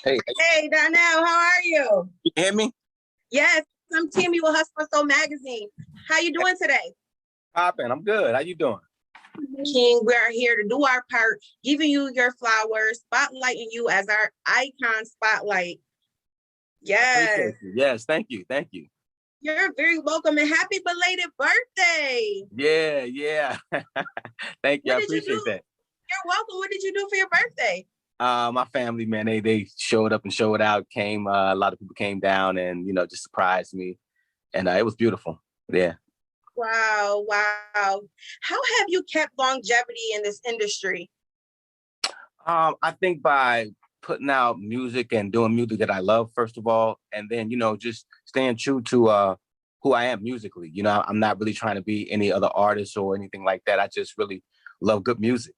Hey, Hey, Donell, how are you? you hear me? Yes, I'm Tammy with Hustle Soul Magazine. How you doing today? Poppin', I'm good. How you doing? King, we are here to do our part, giving you your flowers, spotlighting you as our icon spotlight. I Yes, appreciate you. Yes, thank you. Thank you. you're very welcome and happy belated birthday. Yeah. Thank you. What I did you do? appreciate that. You're welcome. What did you do for your birthday? My family, man, they showed up and showed out. Came, a lot of people came down and just surprised me, and it was beautiful. Yeah. Wow, wow. How have you kept longevity in this industry? I think by putting out music and doing music that I love, first of all, and then just staying true to who I am musically. I'm not really trying to be any other artist or anything like that. I just really love good music.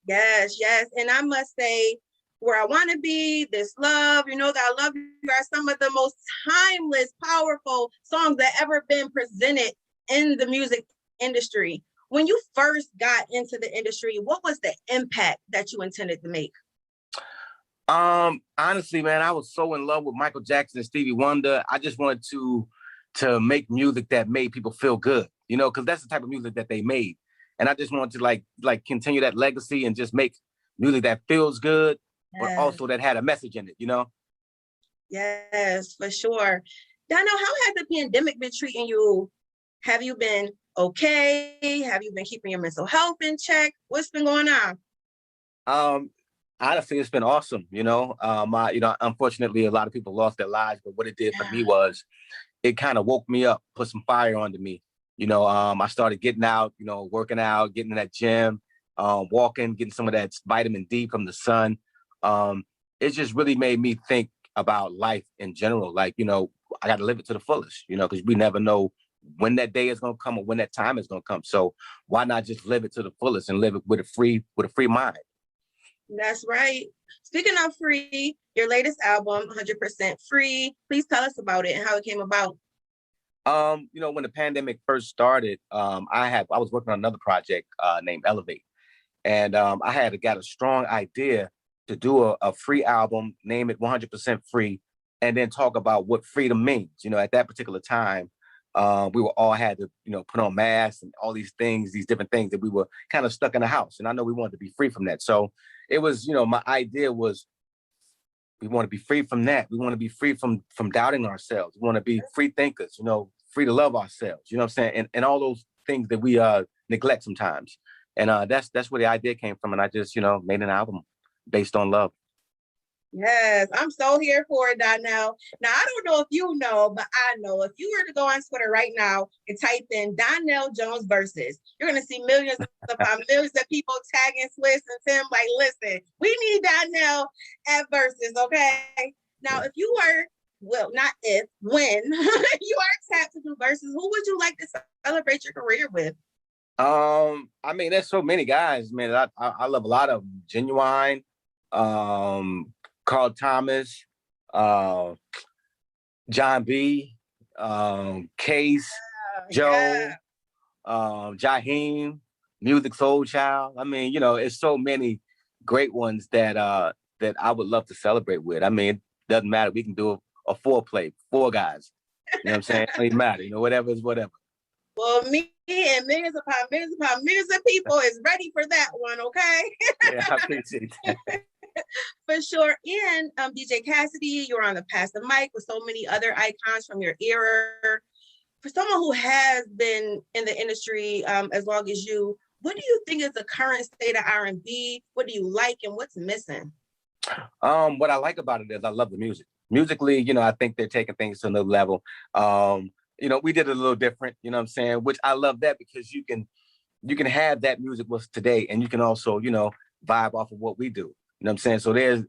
Yes, yes. And I must say, Where I Want to Be, This Love, You Know That I Love You are some of the most timeless, powerful songs that ever been presented in the music industry. When you first got into the industry, what was the impact that you intended to make? Honestly, man, I was so in love with Michael Jackson and Stevie Wonder. I just wanted to make music that made people feel good, because that's the type of music that they made. And I just wanted to like continue that legacy and just make music that feels good, but Yes, also that had a message in it. yes, for sure. Dano, how has the pandemic been treating you? Have you been okay? Have you been keeping your mental health in check? What's been going on? Um, Honestly, it's been awesome. Unfortunately, a lot of people lost their lives, but what it did for me was it kind of woke me up, put some fire under me. I started getting out, working out, getting in that gym, walking, getting some of that vitamin D from the sun. It just really made me think about life in general. Like, I got to live it to the fullest, because we never know when that day is going to come or when that time is going to come. So why not just live it to the fullest and live it with a free mind? That's right. Speaking of free, your latest album, 100% Free. Please tell us about it and how it came about. When the pandemic first started, I was working on another project named Elevate. And I had got a strong idea to do a free album, name it 100% free, and then talk about what freedom means. At that particular time, we were all had to, put on masks and all these things, these different things that we were kind of stuck in the house. And I know we wanted to be free from that. So it was, my idea was we want to be free from that. We want to be free from doubting ourselves. We want to be free thinkers, free to love ourselves. You know what I'm saying? And all those things that we neglect sometimes. And that's where the idea came from. And I just, made an album based on love. Yes, I'm so here for it, Donnell. Now, I don't know if you know, but I know if you were to go on Twitter right now and type in Donell Jones verses, you're going to see millions of people tagging Swiss and Tim like, listen, we need Donnell at verses, okay? Now, if you were, well, not if, when you are tapped to do verses, who would you like to celebrate your career with? I mean, there's so many guys, man. I love a lot of them. Genuine, Carl Thomas, uh, John B, Case, Joe, Yeah. Jaheim, Music Soul Child. I mean, it's so many great ones that I would love to celebrate with. I mean, it doesn't matter. We can do a four-play, four guys. You know what I'm saying? It doesn't even matter. Whatever is whatever. Well, me and millions of people is ready for that one, okay? Yeah, I appreciate that. For sure. And DJ Cassidy, you're on the Pass the Mic with so many other icons from your era. For someone who has been in the industry as long as you, what do you think is the current state of R&B? What do you like and what's missing? What I like about it is I love the music. Musically, I think they're taking things to another level. We did it a little different, you know what I'm saying? Which I love that because you can have that music with today and you can also, vibe off of what we do. You know what I'm saying? So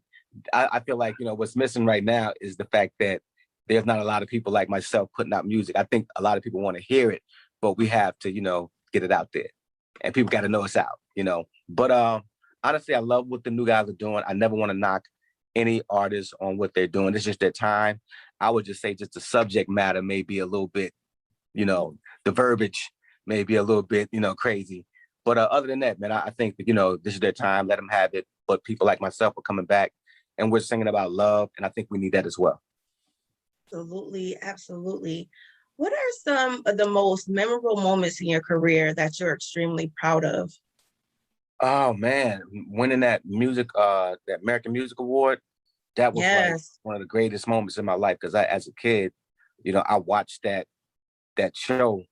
I feel like, what's missing right now is the fact that there's not a lot of people like myself putting out music. I think a lot of people want to hear it, but we have to, get it out there. And people got to know it's out. But honestly, I love what the new guys are doing. I never want to knock any artist on what they're doing. It's just their time. I would just say just the subject matter may be a little bit, the verbiage may be a little bit, crazy. But other than that, man, I think that, this is their time. Let them have it. But people like myself are coming back and we're singing about love. And I think we need that as well. Absolutely, absolutely. What are some of the most memorable moments in your career that you're extremely proud of? Oh man, winning that American Music Award, that was like Yes. one of the greatest moments in my life. Because as a kid, I watched that show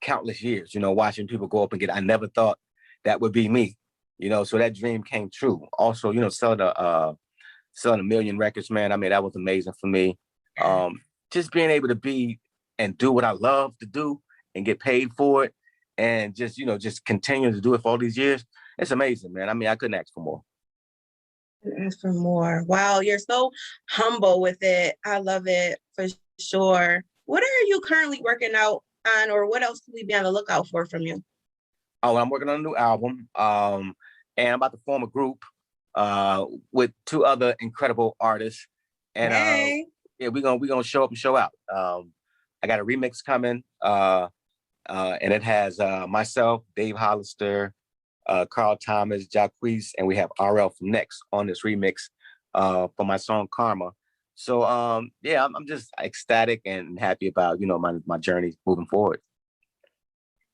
countless years. Watching people go up and get. I never thought that would be me. So that dream came true. Also, selling a million records, man. I mean, that was amazing for me. Just being able to be and do what I love to do and get paid for it, and just continue to do it for all these years. It's amazing, man. I mean, I couldn't ask for more. Ask for more. Wow, you're so humble with it. I love it for sure. What are you currently working out on, or what else can we be on the lookout for from you? Oh, I'm working on a new album, and I'm about to form a group with two other incredible artists, and Hey. yeah, we're gonna show up and show out. I got a remix coming, and it has myself, Dave Hollister, Carl Thomas, Jacquees, and we have RL from Next on this remix for my song Karma. So yeah, I'm just ecstatic and happy about my journey moving forward.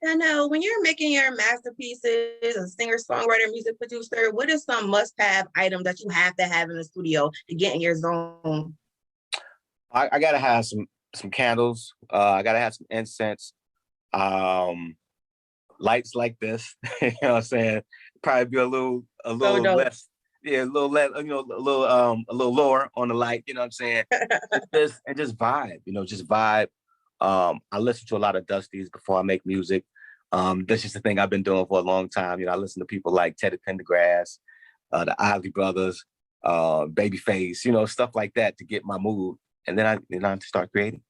I know when you're making your masterpieces, a singer, songwriter, music producer, what is some must-have item that you have to have in the studio to get in your zone? I gotta have some candles. I gotta have some incense. Um, Lights like this. You know what I'm saying? Probably be a little So dope. less, yeah, a little less, a little lower on the light, you know what I'm saying? Just vibe, just vibe. I listen to a lot of Dusties before I make music. That's just the thing I've been doing for a long time. I listen to people like Teddy Pendergrass, the Isley Brothers, Babyface, stuff like that to get my mood. And then I start creating.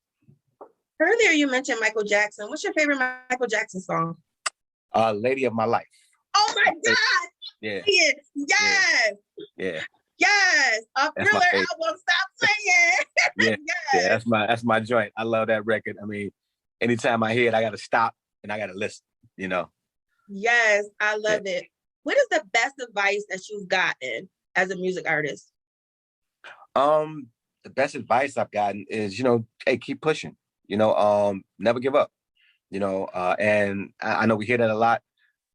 Earlier you mentioned Michael Jackson. What's your favorite Michael Jackson song? Lady of My Life. Oh my God! Yeah. Yes! Yeah. Yes! A Thriller album. Stop saying. Yeah. Yes. Yeah, that's my joint. I love that record. I mean, anytime I hear it, I gotta stop and I gotta listen. Yes, I love it. What is the best advice that you've gotten as a music artist? The best advice I've gotten is, hey, keep pushing. Never give up. And I know we hear that a lot,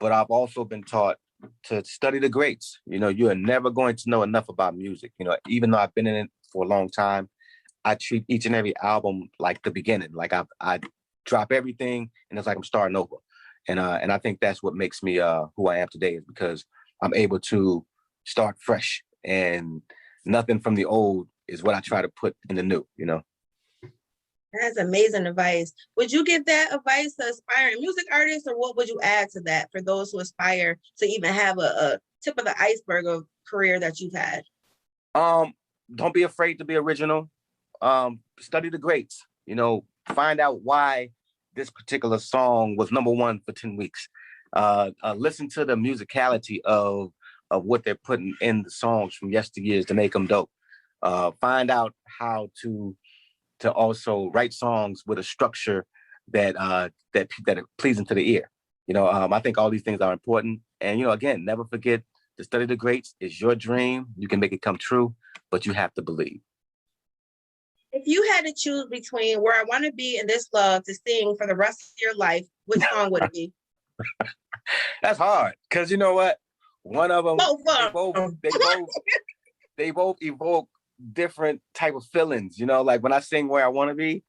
but I've also been taught to study the greats. You are never going to know enough about music. Even though I've been in it for a long time, I treat each and every album like the beginning. Like I drop everything and it's like I'm starting over. And I think that's what makes me who I am today, is because I'm able to start fresh, and nothing from the old is what I try to put in the new. That's amazing advice. Would you give that advice to aspiring music artists, or what would you add to that for those who aspire to even have a tip of the iceberg of career that you've had? Don't be afraid to be original. Study the greats. Find out why this particular song was #1 for 10 weeks. Listen to the musicality of what they're putting in the songs from yesteryears to make them dope. Find out how to also write songs with a structure that are pleasing to the ear. I think all these things are important. And again, never forget to study the greats. It's your dream. You can make it come true, but you have to believe. If you had to choose between Where I Want to Be and This Love to sing for the rest of your life, which song would it be? That's hard, because you know what? One of them, they both evoke different type of feelings. Like when I sing Where I Want to Be,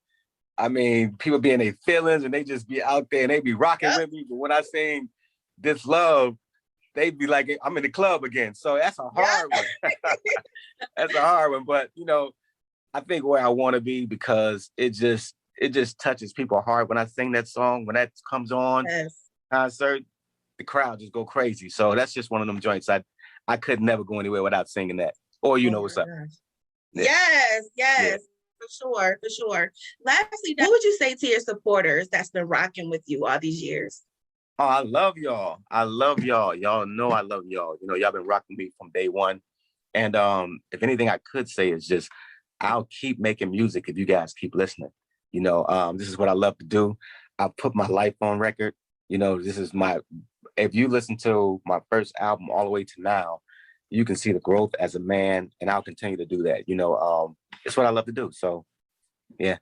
I mean, people be in their feelings and they just be out there and they be rocking with me. But when I sing This Love, they be like, I'm in the club again. So that's a hard one. That's a hard one. But I think Where I Want to Be, because it just touches people's heart when I sing that song. When that comes on concert, the crowd just go crazy. So that's just one of them joints. I could never go anywhere without singing that. Or what's up. Yeah. Yes, for sure. Lastly, what would you say to your supporters that's been rocking with you all these years? Oh, I love y'all. Y'all know I love y'all. Y'all been rocking me from day one. And if anything I could say is just, I'll keep making music if you guys keep listening. This is what I love to do. I put my life on record. This is if you listen to my first album all the way to now, you can see the growth as a man, and I'll continue to do that. It's what I love to do. So, yeah.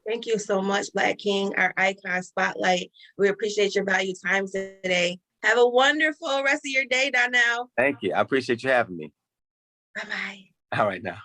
Thank you so much, Black King, our icon spotlight. We appreciate your valued time today. Have a wonderful rest of your day, Donell. Thank you. I appreciate you having me. Bye-bye. All right now.